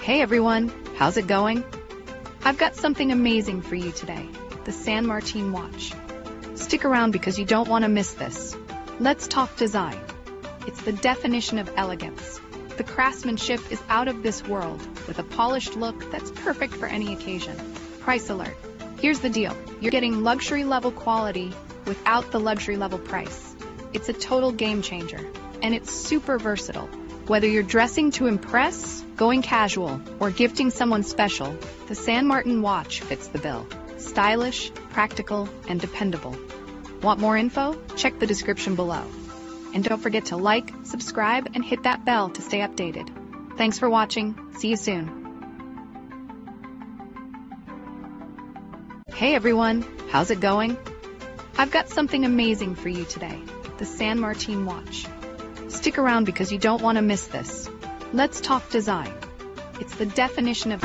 Hey everyone, how's it going? I've got something amazing for you today, the San Martin watch. Stick around because you don't want to miss this. Let's talk design. It's the definition of elegance. The craftsmanship is out of this world, with a polished look that's perfect for any occasion. Price alert. Here's the deal. You're getting luxury level quality without the luxury level price. It's a total game changer, and it's super versatile. Whether you're dressing to impress, going casual, or gifting someone special, the San Martin watch fits the bill. Stylish, practical, and dependable. Want more info? Check the description below. And don't forget to like, subscribe, and hit that bell to stay updated. Thanks for watching. See you soon. Hey everyone, how's it going? I've got something amazing for you today, the San Martin watch. Stick around because you don't want to miss this. Let's talk design. It's the definition of